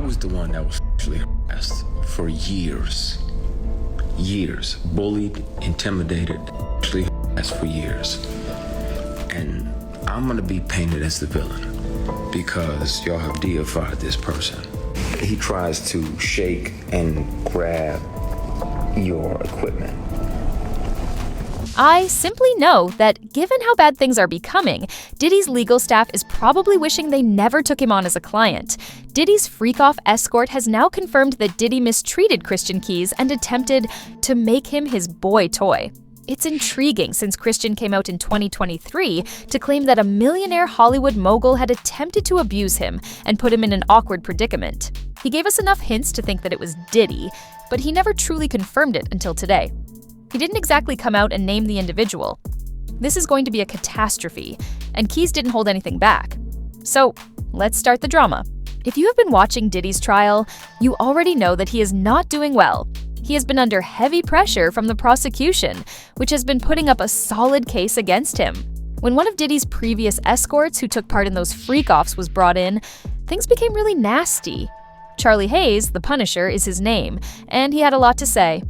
was the one that was sexually harassed for years. Years. Bullied, intimidated, sexually harassed for years. And I'm gonna be painted as the villain because y'all have deified this person. He tries to shake and grab your equipment. I simply know that given how bad things are becoming, Diddy's legal staff is probably wishing they never took him on as a client. Diddy's freak-off escort has now confirmed that Diddy mistreated Christian Keys and attempted to make him his boy toy. It's intriguing since Christian came out in 2023 to claim that a millionaire Hollywood mogul had attempted to abuse him and put him in an awkward predicament. He gave us enough hints to think that it was Diddy, but he never truly confirmed it until today. He didn't exactly come out and name the individual. This is going to be a catastrophe, and Keys didn't hold anything back. So, let's start the drama. If you have been watching Diddy's trial, you already know that he is not doing well. He has been under heavy pressure from the prosecution, which has been putting up a solid case against him. When one of Diddy's previous escorts who took part in those freak-offs was brought in, things became really nasty. Charlie Hayes, the Punisher, is his name, and he had a lot to say.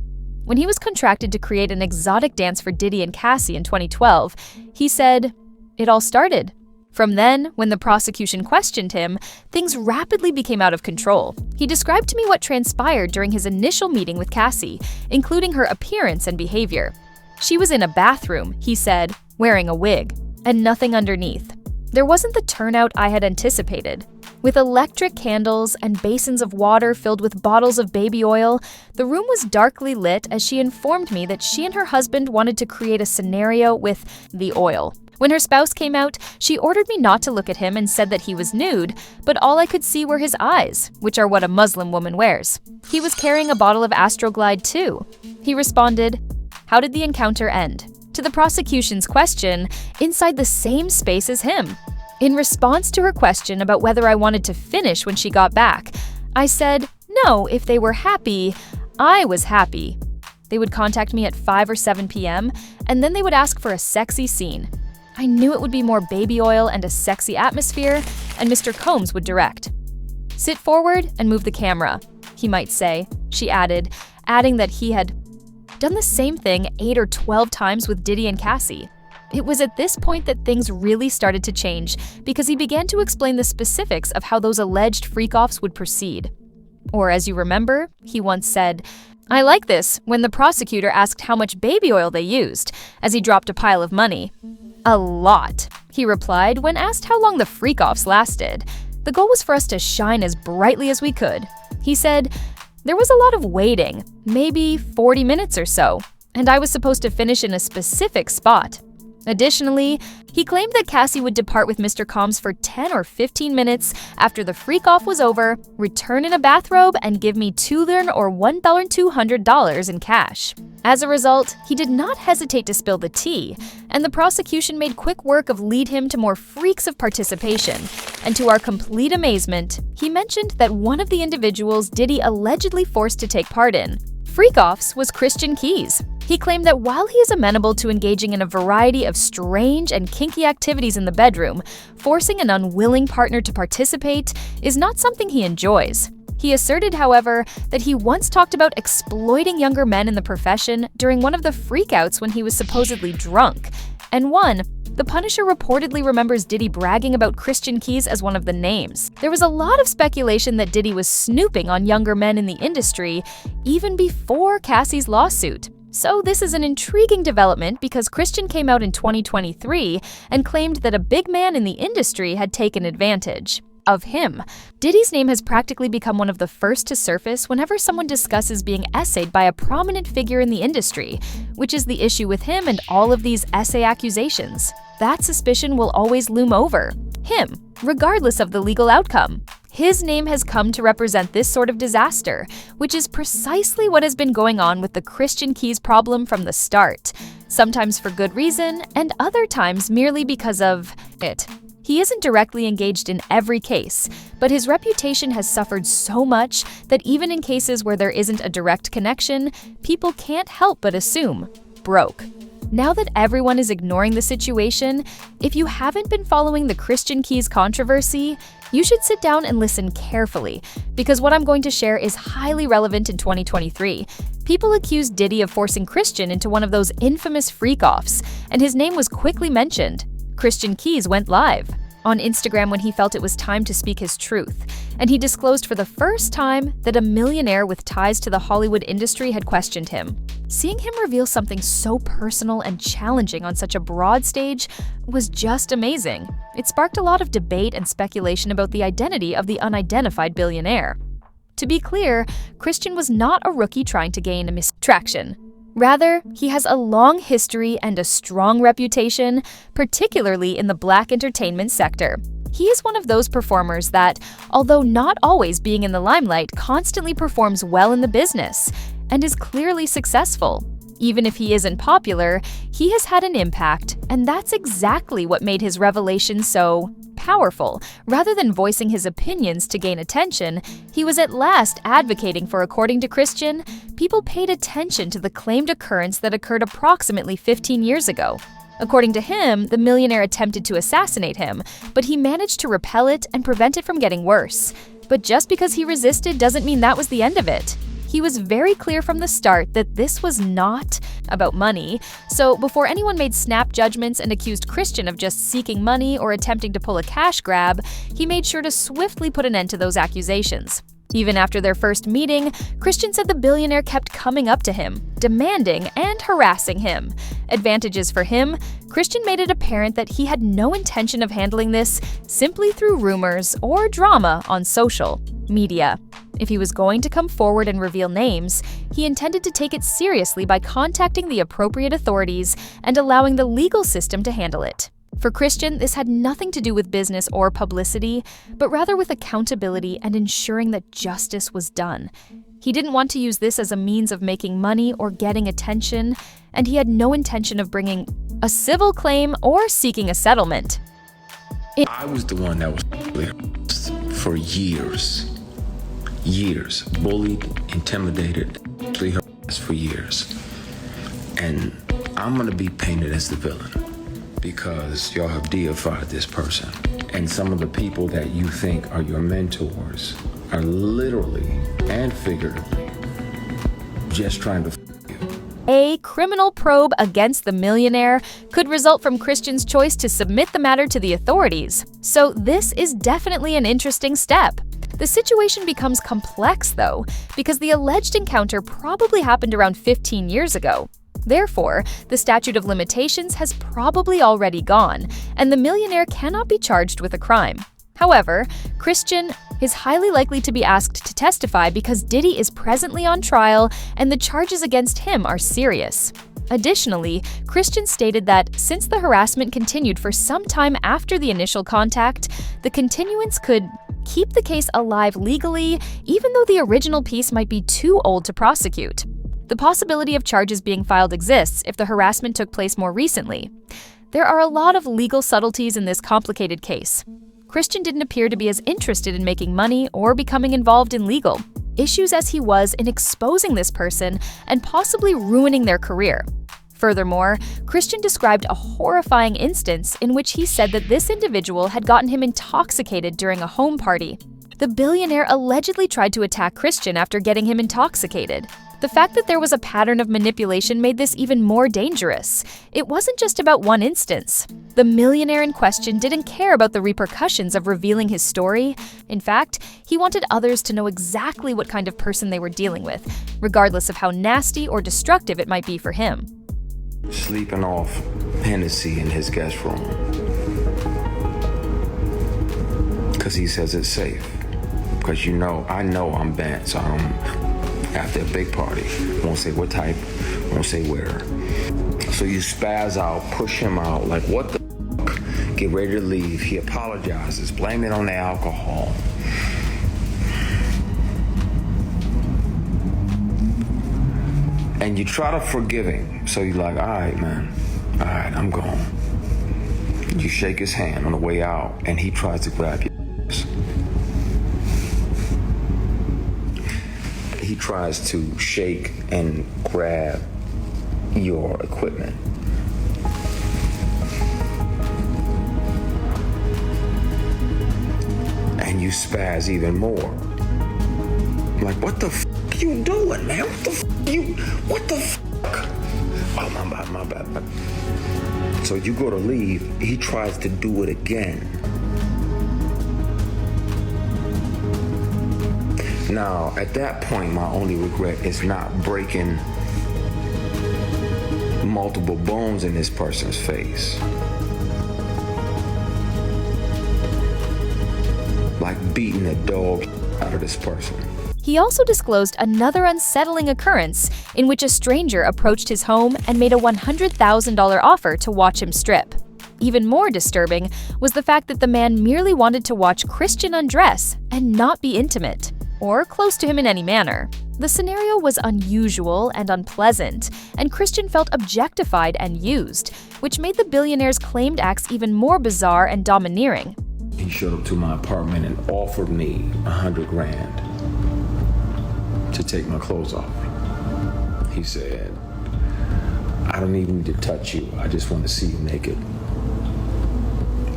When he was contracted to create an exotic dance for Diddy and Cassie in 2012, he said, "It all started." From then, when the prosecution questioned him, things rapidly became out of control. He described to me what transpired during his initial meeting with Cassie, including her appearance and behavior. She was in a bathroom, he said, wearing a wig, and nothing underneath. There wasn't the turnout I had anticipated. With electric candles and basins of water filled with bottles of baby oil, the room was darkly lit as she informed me that she and her husband wanted to create a scenario with the oil. When her spouse came out, she ordered me not to look at him and said that he was nude, but all I could see were his eyes, which are what a Muslim woman wears. He was carrying a bottle of Astroglide too. He responded, "How did the encounter end?" to the prosecution's question, inside the same space as him. In response to her question about whether I wanted to finish when she got back, I said, no, if they were happy, I was happy. They would contact me at 5 or 7 p.m., and then they would ask for a sexy scene. I knew it would be more baby oil and a sexy atmosphere, and Mr. Combs would direct. "Sit forward and move the camera," he might say, she added, adding that he had done the same thing 8 or 12 times with Diddy and Cassie. It was at this point that things really started to change because he began to explain the specifics of how those alleged freak-offs would proceed. Or as you remember, he once said, "I like this," when the prosecutor asked how much baby oil they used, as he dropped a pile of money. "A lot," he replied when asked how long the freak-offs lasted. "The goal was for us to shine as brightly as we could." He said, "There was a lot of waiting, maybe 40 minutes or so, and I was supposed to finish in a specific spot." Additionally, he claimed that Cassie would depart with Mr. Combs for 10 or 15 minutes after the freak-off was over, return in a bathrobe, and give me $2 or $1,200 in cash. As a result, he did not hesitate to spill the tea, and the prosecution made quick work of lead him to more freaks of participation. And to our complete amazement, he mentioned that one of the individuals Diddy allegedly forced to take part in freak-offs was Christian Keys. He claimed that while he is amenable to engaging in a variety of strange and kinky activities in the bedroom, forcing an unwilling partner to participate is not something he enjoys. He asserted, however, that he once talked about exploiting younger men in the profession during one of the freakouts when he was supposedly drunk. And the Punisher reportedly remembers Diddy bragging about Christian Keys as one of the names. There was a lot of speculation that Diddy was snooping on younger men in the industry even before Cassie's lawsuit. So this is an intriguing development because Christian came out in 2023 and claimed that a big man in the industry had taken advantage of him. Diddy's name has practically become one of the first to surface whenever someone discusses being essayed by a prominent figure in the industry, which is the issue with him and all of these essay accusations. That suspicion will always loom over him, regardless of the legal outcome. His name has come to represent this sort of disaster, which is precisely what has been going on with the Christian Keys problem from the start, sometimes for good reason and other times merely because of it. He isn't directly engaged in every case, but his reputation has suffered so much that even in cases where there isn't a direct connection, people can't help but assume broke. Now that everyone is ignoring the situation, if you haven't been following the Christian Keys controversy, you should sit down and listen carefully, because what I'm going to share is highly relevant in 2023. People accused Diddy of forcing Christian into one of those infamous freak-offs, and his name was quickly mentioned. Christian Keys went live on Instagram when he felt it was time to speak his truth, and he disclosed for the first time that a millionaire with ties to the Hollywood industry had questioned him. Seeing him reveal something so personal and challenging on such a broad stage was just amazing. It sparked a lot of debate and speculation about the identity of the unidentified billionaire. To be clear, Christian was not a rookie trying to gain traction. Rather, he has a long history and a strong reputation, particularly in the Black entertainment sector. He is one of those performers that, although not always being in the limelight, constantly performs well in the business and is clearly successful. Even if he isn't popular, he has had an impact, and that's exactly what made his revelation so powerful. Rather than voicing his opinions to gain attention, he was at last advocating for, according to Christian, people paid attention to the claimed occurrence that occurred approximately 15 years ago. According to him, the millionaire attempted to assassinate him, but he managed to repel it and prevent it from getting worse. But just because he resisted doesn't mean that was the end of it. He was very clear from the start that this was not about money, so before anyone made snap judgments and accused Christian of just seeking money or attempting to pull a cash grab, he made sure to swiftly put an end to those accusations. Even after their first meeting, Christian said the billionaire kept coming up to him, demanding and harassing him. Advantages for him, Christian made it apparent that he had no intention of handling this simply through rumors or drama on social media. If he was going to come forward and reveal names, he intended to take it seriously by contacting the appropriate authorities and allowing the legal system to handle it. For Christian, this had nothing to do with business or publicity, but rather with accountability and ensuring that justice was done. He didn't want to use this as a means of making money or getting attention, and he had no intention of bringing a civil claim or seeking a settlement. I was the one that was for years, bullied, intimidated, harassed for years. And I'm gonna be painted as the villain because y'all have deified this person. And some of the people that you think are your mentors are literally and figuratively just trying to you. A criminal probe against the millionaire could result from Christian's choice to submit the matter to the authorities. So this is definitely an interesting step. The situation becomes complex, though, because the alleged encounter probably happened around 15 years ago. Therefore, the statute of limitations has probably already gone, and the millionaire cannot be charged with a crime. However, Christian is highly likely to be asked to testify because Diddy is presently on trial and the charges against him are serious. Additionally, Christian stated that since the harassment continued for some time after the initial contact, the continuance could keep the case alive legally, even though the original piece might be too old to prosecute. The possibility of charges being filed exists if the harassment took place more recently. There are a lot of legal subtleties in this complicated case. Christian didn't appear to be as interested in making money or becoming involved in legal issues as he was in exposing this person and possibly ruining their career. Furthermore, Christian described a horrifying instance in which he said that this individual had gotten him intoxicated during a home party. The billionaire allegedly tried to attack Christian after getting him intoxicated. The fact that there was a pattern of manipulation made this even more dangerous. It wasn't just about one instance. The millionaire in question didn't care about the repercussions of revealing his story. In fact, he wanted others to know exactly what kind of person they were dealing with, regardless of how nasty or destructive it might be for him. Sleeping off Hennessy in his guest room because he says it's safe. Because I know I'm bad, so I'm after a big party. Won't say what type, won't say where. So you spaz out, push him out, like what the f***? Get ready to leave. He apologizes, blame it on the alcohol. And you try to forgive him. So you're like, all right, man, all right, I'm gone. You shake his hand on the way out, and he tries to grab your ass. He tries to shake and grab your equipment. and you spaz even more. I'm like, what the f you doing, man? What the f? Oh, my bad. So you go to leave, he tries to do it again. Now, at that point, my only regret is not breaking multiple bones in this person's face. Like beating the dog out of this person. He also disclosed another unsettling occurrence in which a stranger approached his home and made a $100,000 offer to watch him strip. Even more disturbing was the fact that the man merely wanted to watch Christian undress and not be intimate, or close to him in any manner. The scenario was unusual and unpleasant, and Christian felt objectified and used, which made the billionaire's claimed acts even more bizarre and domineering. He showed up to my apartment and offered me $100,000 to take my clothes off. He said, I don't even need to touch you. I just want to see you naked.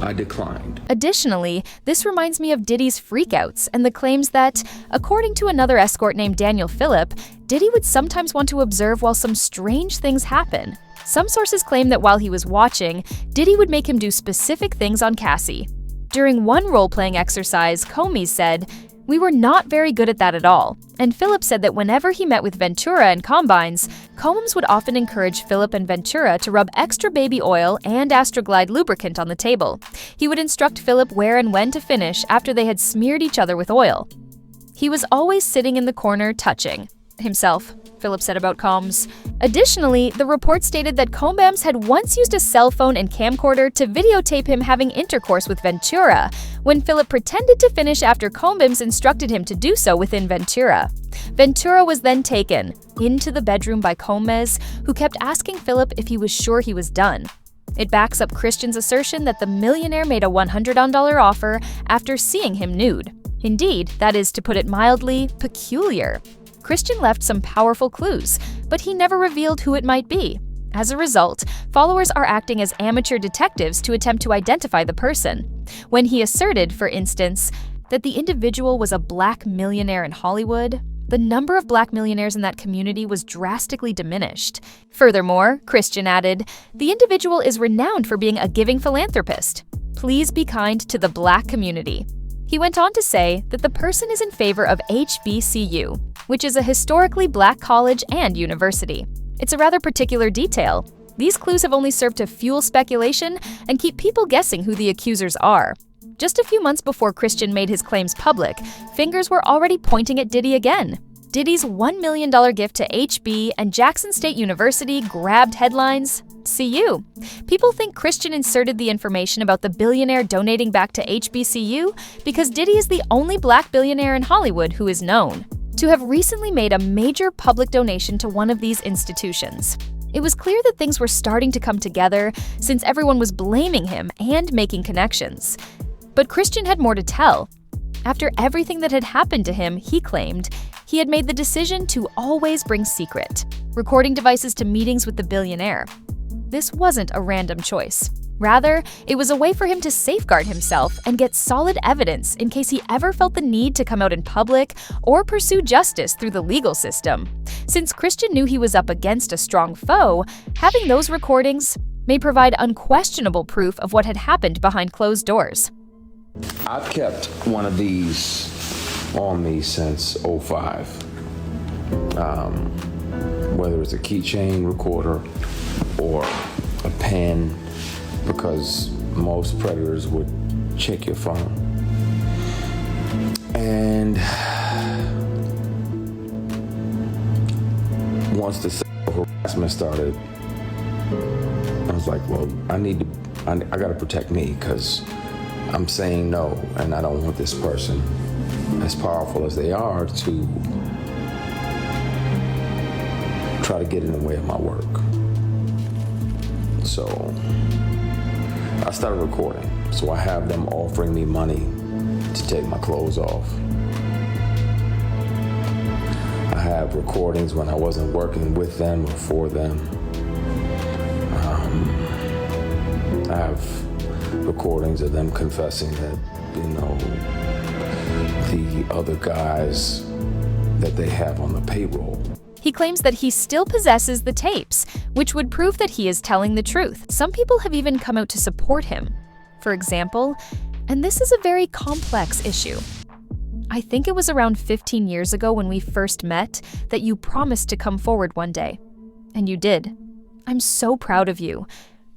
I declined. Additionally, this reminds me of Diddy's freakouts and the claims that, according to another escort named Daniel Phillip, Diddy would sometimes want to observe while some strange things happen. Some sources claim that while he was watching, Diddy would make him do specific things on Cassie. During one role-playing exercise, Comey said, "We were not very good at that at all." And Phillip said that whenever he met with Ventura and Combines, Combs would often encourage Phillip and Ventura to rub extra baby oil and Astroglide lubricant on the table. He would instruct Phillip where and when to finish after they had smeared each other with oil. He was always sitting in the corner touching himself, Phillip said about Combs. Additionally, the report stated that Combs had once used a cell phone and camcorder to videotape him having intercourse with Ventura, when Phillip pretended to finish after Combs instructed him to do so within Ventura. Ventura was then taken into the bedroom by Combs, who kept asking Phillip if he was sure he was done. It backs up Christian's assertion that the millionaire made a $100 offer after seeing him nude. Indeed, that is, to put it mildly, peculiar. Christian left some powerful clues, but he never revealed who it might be. As a result, followers are acting as amateur detectives to attempt to identify the person. When he asserted, for instance, that the individual was a black millionaire in Hollywood, the number of black millionaires in that community was drastically diminished. Furthermore, Christian added, "The individual is renowned for being a giving philanthropist. Please be kind to the black community." He went on to say that the person is in favor of HBCU, which is a historically black college and university. It's a rather particular detail. These clues have only served to fuel speculation and keep people guessing who the accusers are. Just a few months before Christian made his claims public, fingers were already pointing at Diddy again. Diddy's $1 million gift to HB and Jackson State University grabbed headlines. CU. People think Christian inserted the information about the billionaire donating back to HBCU because Diddy is the only black billionaire in Hollywood who is known to have recently made a major public donation to one of these institutions. It was clear that things were starting to come together since everyone was blaming him and making connections. But Christian had more to tell. After everything that had happened to him, he claimed, he had made the decision to always bring secret recording devices to meetings with the billionaire. This wasn't a random choice. Rather, it was a way for him to safeguard himself and get solid evidence in case he ever felt the need to come out in public or pursue justice through the legal system. Since Christian knew he was up against a strong foe, having those recordings may provide unquestionable proof of what had happened behind closed doors. I've kept one of these on me since '05. Whether it's a keychain recorder or a pen, because most predators would check your phone. And once the sexual harassment started, I was like, well, I gotta protect me, because I'm saying no, and I don't want this person, as powerful as they are, to try to get in the way of my work. So I started recording. So I have them offering me money to take my clothes off. I have recordings when I wasn't working with them or for them. I have recordings of them confessing that, the other guys that they have on the payroll. He claims that he still possesses the tapes, which would prove that he is telling the truth. Some people have even come out to support him. For example, and this is a very complex issue, I think it was around 15 years ago when we first met that you promised to come forward one day. And you did. I'm so proud of you.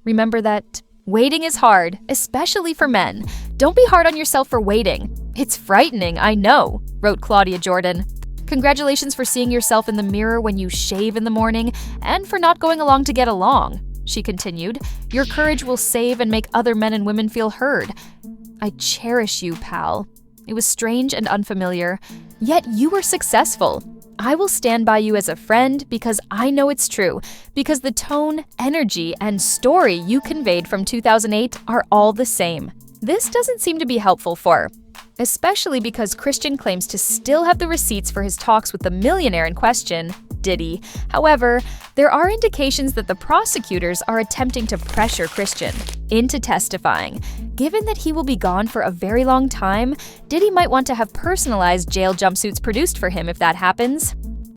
Remember that waiting is hard, especially for men. Don't be hard on yourself for waiting. It's frightening, I know, wrote Claudia Jordan. Congratulations for seeing yourself in the mirror when you shave in the morning and for not going along to get along, she continued. Your courage will save and make other men and women feel heard. I cherish you, pal. It was strange and unfamiliar, yet you were successful. I will stand by you as a friend because I know it's true, because the tone, energy, and story you conveyed from 2008 are all the same. This doesn't seem to be helpful especially because Christian claims to still have the receipts for his talks with the millionaire in question, Diddy. However, there are indications that the prosecutors are attempting to pressure Christian into testifying. Given that he will be gone for a very long time, Diddy might want to have personalized jail jumpsuits produced for him if that happens.